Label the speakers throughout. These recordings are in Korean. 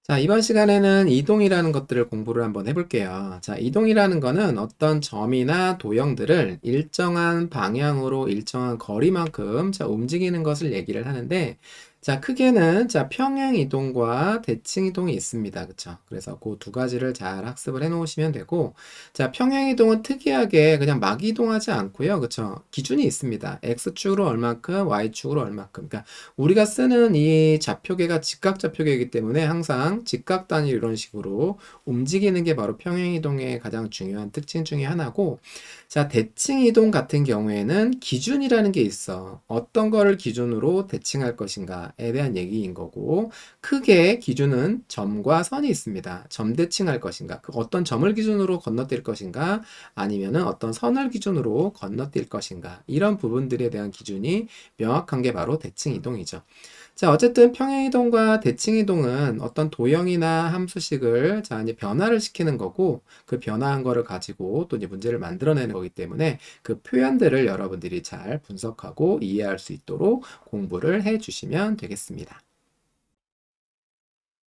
Speaker 1: 자, 이번 시간에는 이동이라는 것들을 공부를 한번 해볼게요. 자, 이동이라는 거는 어떤 점이나 도형들을 일정한 방향으로 일정한 거리만큼 움직이는 것을 얘기를 하는데, 자, 크게는 평행 이동과 대칭 이동이 있습니다. 그쵸? 그래서 그 두 가지를 잘 학습을 해 놓으시면 되고, 자, 평행 이동은 특이하게 그냥 막 이동하지 않고요. 그쵸? 기준이 있습니다. X축으로 얼만큼, Y축으로 얼만큼. 그러니까 우리가 쓰는 이 좌표계가 직각 좌표계이기 때문에 항상 직각 단위로 이런 식으로 움직이는 게 바로 평행이동의 가장 중요한 특징 중에 하나고, 자, 대칭이동 같은 경우에는 기준이라는 게 있어. 어떤 거를 기준으로 대칭할 것인가에 대한 얘기인 거고, 크게 기준은 점과 선이 있습니다. 점 대칭할 것인가, 그 어떤 점을 기준으로 건너뛸 것인가, 아니면은 어떤 선을 기준으로 건너뛸 것인가, 이런 부분들에 대한 기준이 명확한 게 바로 대칭이동이죠. 자, 어쨌든 평행이동과 대칭이동은 어떤 도형이나 함수식을 이제 변화를 시키는 거고, 그 변화한 거를 가지고 또 이제 문제를 만들어내는 거기 때문에 그 표현들을 여러분들이 잘 분석하고 이해할 수 있도록 공부를 해 주시면 되겠습니다.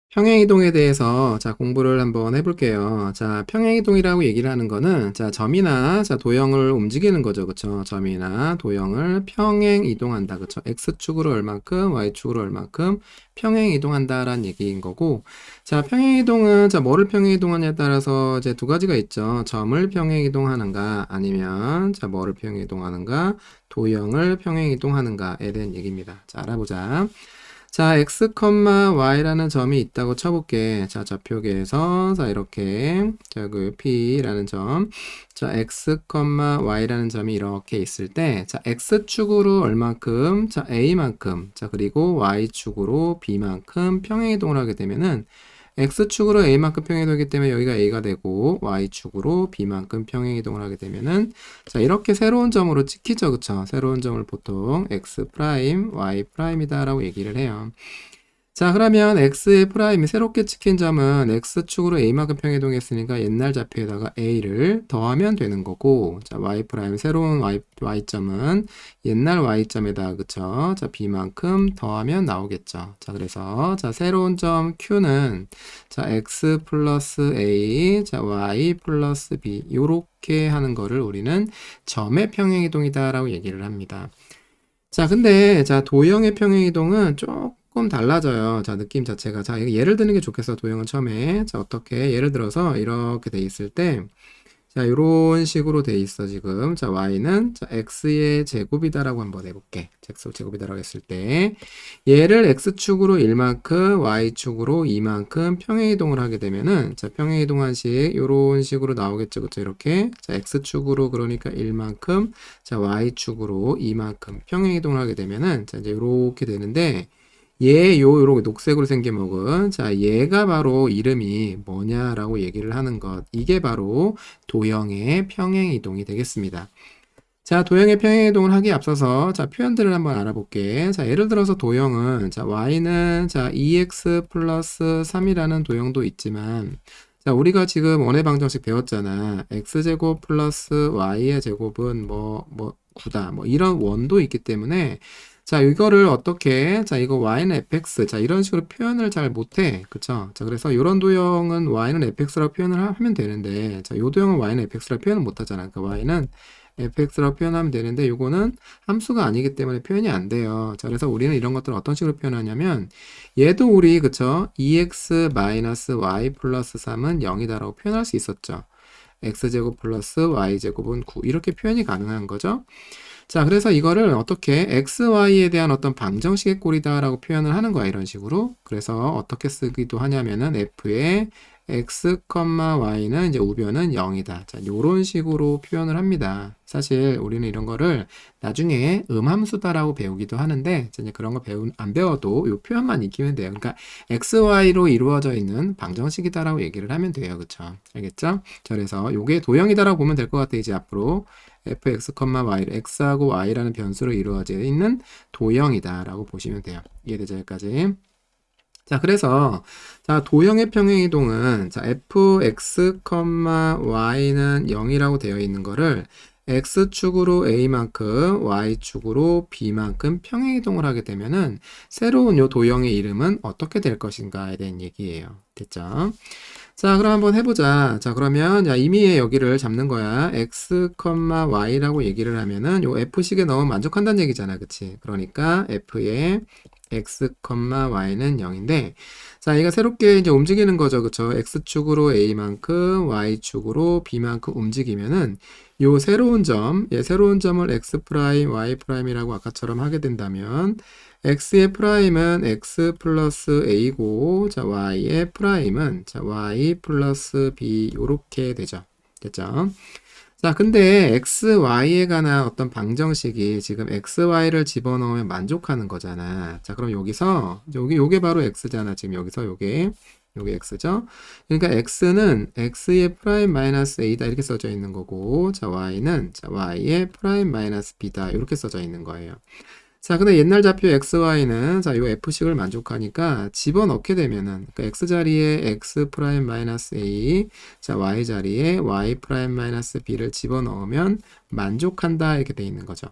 Speaker 1: 평행이동에 대해서 공부를 한번 해볼게요. 자, 평행이동이라고 얘기를 하는 거는 점이나 도형을 움직이는 거죠. 그쵸? 점이나 도형을 평행이동한다. 그쵸? X축으로 얼만큼, Y축으로 얼만큼 평행이동한다라는 얘기인 거고, 자, 평행이동은 뭐를 평행이동하냐에 따라서 이제 두 가지가 있죠. 점을 평행이동하는가, 아니면 뭐를 평행이동하는가, 도형을 평행이동하는가에 대한 얘기입니다. 자, 알아보자. 자, x, y라는 점이 있다고 쳐볼게. 자, 좌표계에서, 이렇게, 그 p라는 점, 자, x, y라는 점이 이렇게 있을 때, 자, x축으로 얼만큼, 자, a만큼, 자, 그리고 y축으로 b만큼 평행이동을 하게 되면은, X축으로 A만큼 평행이동이기 때문에 여기가 A가 되고, Y축으로 B만큼 평행이동을 하게 되면은, 자, 이렇게 새로운 점으로 찍히죠. 그쵸? 새로운 점을 보통 X', Y'이다 라고 얘기를 해요. 자, 그러면 x의 프라임이 새롭게 찍힌 점은 x축으로 a만큼 평행이동했으니까 옛날 좌표에다가 a를 더하면 되는 거고, 자, y 프라임 새로운 y점은 옛날 y점에다가, 그쵸? 자, b만큼 더하면 나오겠죠. 자, 그래서 새로운 점 q는 x 플러스 a, y 플러스 b 요렇게 하는 거를 우리는 점의 평행이동이다 라고 얘기를 합니다. 자, 근데 도형의 평행이동은 조금 달라져요. 자, 느낌 자체가. 자, 이거 예를 드는 게 좋겠어. 도형은 처음에. 자, 어떻게? 예를 들어서 이렇게 돼 있을 때, 자, 요런 식으로 돼 있어, 지금. 자, y는 x의 제곱이다라고 한번 해볼게. x 제곱이다라고 했을 때, 얘를 x축으로 1만큼, y축으로 2만큼 평행이동을 하게 되면은, 자, 평행이동한 식, 요런 식으로 나오겠죠. 그쵸? 이렇게. 자, x축으로 그러니까 1만큼, 자, y축으로 2만큼 평행이동을 하게 되면은, 자, 이제 요렇게 되는데, 요렇게 녹색으로 생겨 먹은, 자, 얘가 바로 이름이 뭐냐라고 얘기를 하는 것. 이게 바로 도형의 평행이동이 되겠습니다. 자, 도형의 평행이동을 하기에 앞서서, 표현들을 한번 알아볼게. 자, 예를 들어서 도형은, y는, 2x 플러스 3이라는 도형도 있지만, 자, 우리가 지금 원의 방정식 배웠잖아. x제곱 플러스 y의 제곱은 9다. 이런 원도 있기 때문에, 자, 이거를 어떻게, 이거 y는 fx, 이런 식으로 표현을 잘 못해. 그쵸? 자, 그래서 이런 도형은 y는 fx라고 표현을 하면 되는데, 자, 요 도형은 y는 fx라고 표현을 못 하잖아. 그러니까 y는 fx라고 표현하면 되는데, 요거는 함수가 아니기 때문에 표현이 안 돼요. 자, 그래서 우리는 이런 것들을 어떤 식으로 표현하냐면, 얘도 우리, 그쵸? 2x 마이너스 y 플러스 3은 0이다라고 표현할 수 있었죠. x제곱 플러스 y제곱은 9. 이렇게 표현이 가능한 거죠. 자, 그래서 이거를 어떻게 xy에 대한 어떤 방정식의 꼴이다라고 표현을 하는 거야, 이런 식으로. 그래서 어떻게 쓰기도 하냐면은 f의 x, y는 이제 우변은 0이다. 자, 요런 식으로 표현을 합니다. 사실 우리는 이런 거를 나중에 음함수다라고 배우기도 하는데, 이제 그런 거 안 배워도 요 표현만 익히면 돼요. 그러니까 xy로 이루어져 있는 방정식이다라고 얘기를 하면 돼요. 그쵸? 알겠죠? 자, 그래서 요게 도형이다라고 보면 될 것 같아, 이제 앞으로. fx, y를 x하고 y라는 변수로 이루어져 있는 도형이다라고 보시면 돼요. 이해되죠? 여기까지. 자, 그래서 도형의 평행이동은 fx, y는 0이라고 되어 있는 거를 x축으로 a만큼 y축으로 b만큼 평행이동을 하게 되면은 새로운 요 도형의 이름은 어떻게 될 것인가에 대한 얘기예요. 됐죠? 자, 그럼 한번 해보자. 자, 그러면 야, 이미 여기를 잡는 거야. x, y라고 얘기를 하면은 요 f식에 넣으면 만족한다는 얘기잖아. 그치? 그러니까 f의 x, y는 0인데, 자, 얘가 새롭게 이제 움직이는 거죠. 그쵸? x축으로 a만큼, y축으로 b만큼 움직이면은 요 새로운 점, 새로운 점을 x 프라임, y 프라임이라고 아까처럼 하게 된다면, x의 프라임은 x 플러스 a고, 자, y의 프라임은, 자, y 플러스 b, 요렇게 되죠. 됐죠? 자, 근데 x, y에 관한 어떤 방정식이 지금 x, y를 집어넣으면 만족하는 거잖아. 자, 그럼 여기서, 요게 바로 x잖아. 지금 여기서 요게 x죠? 그러니까 x는 x의 프라임 마이너스 a다. 이렇게 써져 있는 거고, 자, y는, 자, y의 프라임 마이너스 b다. 이렇게 써져 있는 거예요. 자, 근데 옛날 좌표 xy는 자, 요 f식을 만족하니까 집어넣게 되면은 그러니까 x 자리에 x 프라임 마이너스 a, 자, y 자리에 y 프라임 마이너스 b를 집어넣으면 만족한다 이렇게 돼 있는 거죠.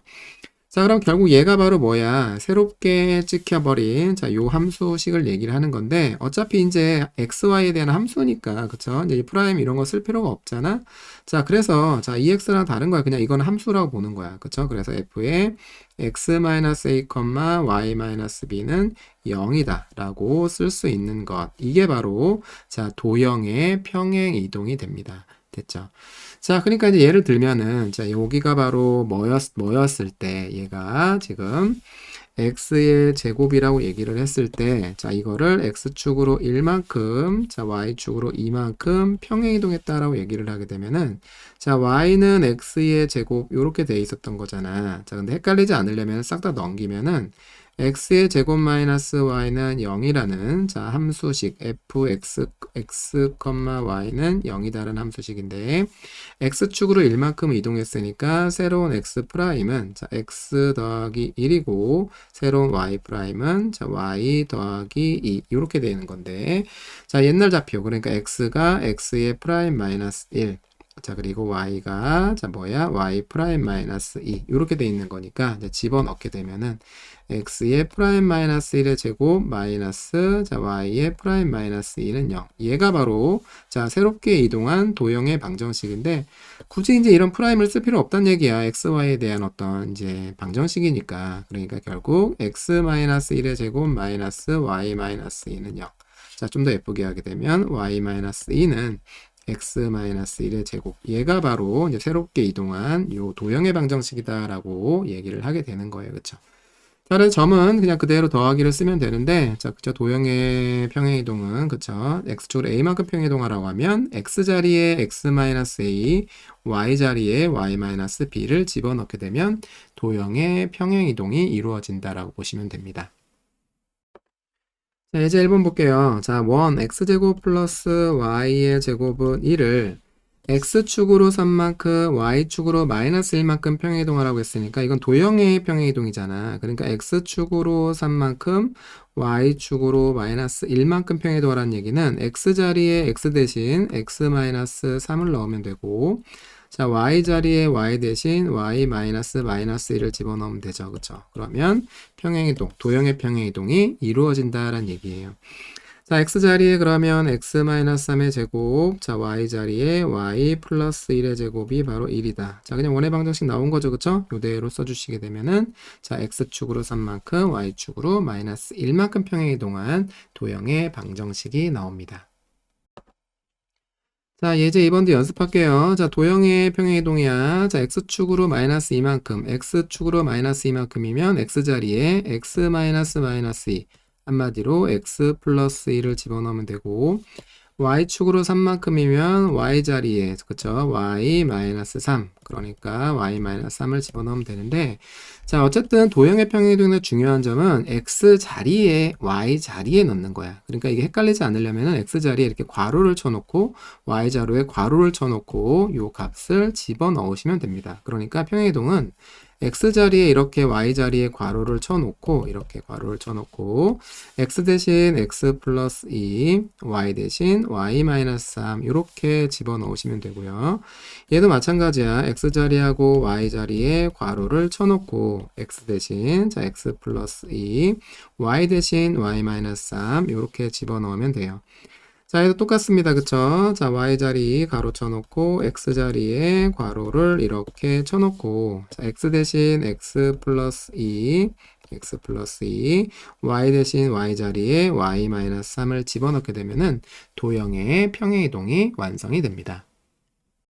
Speaker 1: 자, 그럼 결국 얘가 바로 뭐야? 새롭게 찍혀버린, 자, 요 함수식을 얘기를 하는 건데, 어차피 이제 xy에 대한 함수니까, 그쵸? 이제 이 프라임 이런 거 쓸 필요가 없잖아? 자, 그래서, 자, 이 x랑 다른 거야. 그냥 이건 함수라고 보는 거야. 그쵸? 그래서 f의 x-a, y-b는 0이다. 라고 쓸 수 있는 것. 이게 바로, 자, 도형의 평행 이동이 됩니다. 됐죠? 자, 그러니까 이제 예를 들면은, 자, 여기가 바로 뭐였을 때, 얘가 지금 x의 제곱이라고 얘기를 했을 때, 자, 이거를 x축으로 1만큼, 자, y축으로 2만큼 평행이동했다라고 얘기를 하게 되면은, 자, y는 x의 제곱, 요렇게 돼 있었던 거잖아. 자, 근데 헷갈리지 않으려면 싹 다 넘기면은, x의 제곱 마이너스 y는 0이라는 자 함수식 fx y는 0이다라는 함수식인데 x축으로 1만큼 이동했으니까 새로운 x 프라임은 자 x 더하기 1이고 새로운 y 프라임은 자 y 더하기 2 이렇게 되는 건데 자 옛날 좌표 그러니까 x가 x의 프라임 마이너스 1 자, 그리고 y가, 자, 뭐야? y 프라임 마이너스 2. 이렇게 돼 있는 거니까, 이제 집어넣게 되면은, x의 프라임 마이너스 1의 제곱 마이너스, 자, y의 프라임 마이너스 2는 0. 얘가 바로, 자, 새롭게 이동한 도형의 방정식인데, 굳이 이제 이런 프라임을 쓸 필요 없다는 얘기야. x, y에 대한 어떤 이제 방정식이니까. 그러니까 결국, x 마이너스 1의 제곱 마이너스 y 마이너스 2는 0. 자, 좀 더 예쁘게 하게 되면, y 마이너스 2는 x-1의 제곱 얘가 바로 이제 새롭게 이동한 요 도형의 방정식이다라고 얘기를 하게 되는 거예요. 그쵸? 다른 점은 그냥 그대로 더하기를 쓰면 되는데 자, 그쵸? 도형의 평행이동은 그쵸? x축으로 a만큼 평행이동하라고 하면 x 자리에 x-a, y 자리에 y-b를 집어넣게 되면 도형의 평행이동이 이루어진다라고 보시면 됩니다. 자, 이제 1번 볼게요. 자, 1, x제곱 플러스 y의 제곱은 1을 x축으로 3만큼 y축으로 마이너스 1만큼 평행이동하라고 했으니까 이건 도형의 평행이동이잖아. 그러니까 x축으로 3만큼 y축으로 마이너스 1만큼 평행이동하라는 얘기는 x자리에 x 대신 x 마이너스 3을 넣으면 되고 자, y 자리에 y 대신 y 마이너스 1을 집어넣으면 되죠. 그쵸? 그러면 평행이동, 도형의 평행이동이 이루어진다라는 얘기예요. 자, x 자리에 그러면 x 마이너스 3의 제곱, 자, y 자리에 y 플러스 1의 제곱이 바로 1이다. 자, 그냥 원의 방정식 나온 거죠. 그쵸? 요대로 써주시게 되면은, 자, x축으로 3만큼, y축으로 마이너스 1만큼 평행이동한 도형의 방정식이 나옵니다. 자, 이제 이번도 연습할게요. 자, 도형의 평행이동이야. 자, x축으로 마이너스 2만큼, x축으로 마이너스 2만큼이면 x자리에 x 마이너스 2, 한마디로 x 플러스 2를 집어넣으면 되고, y축으로 3만큼이면 y자리에, 그쵸? y 마이너스 3. 그러니까 y 마이너스 3을 집어넣으면 되는데, 자, 어쨌든 도형의 평행이동의 중요한 점은 x 자리에 y 자리에 넣는 거야. 그러니까 이게 헷갈리지 않으려면 x 자리에 이렇게 괄호를 쳐놓고 y 자리에 괄호를 쳐놓고 요 값을 집어넣으시면 됩니다. 그러니까 평행이동은 x 자리에 이렇게 y 자리에 괄호를 쳐놓고 이렇게 괄호를 쳐놓고 x 대신 x 플러스 2, y 대신 y 마이너스 3 이렇게 집어넣으시면 되고요. 얘도 마찬가지야. x 자리하고 y 자리에 괄호를 쳐놓고 x 대신 자 x 플러스 2, y 대신 y 마이너스 3 이렇게 집어넣으면 돼요. 자, 얘도 똑같습니다. 그쵸? 자, y자리 가로 쳐놓고, x자리에 괄호를 이렇게 쳐놓고, 자, x 대신 x 플러스 2, x 플러스 2, y 대신 y자리에 y 마이너스 3을 집어넣게 되면은 도형의 평행이동이 완성이 됩니다.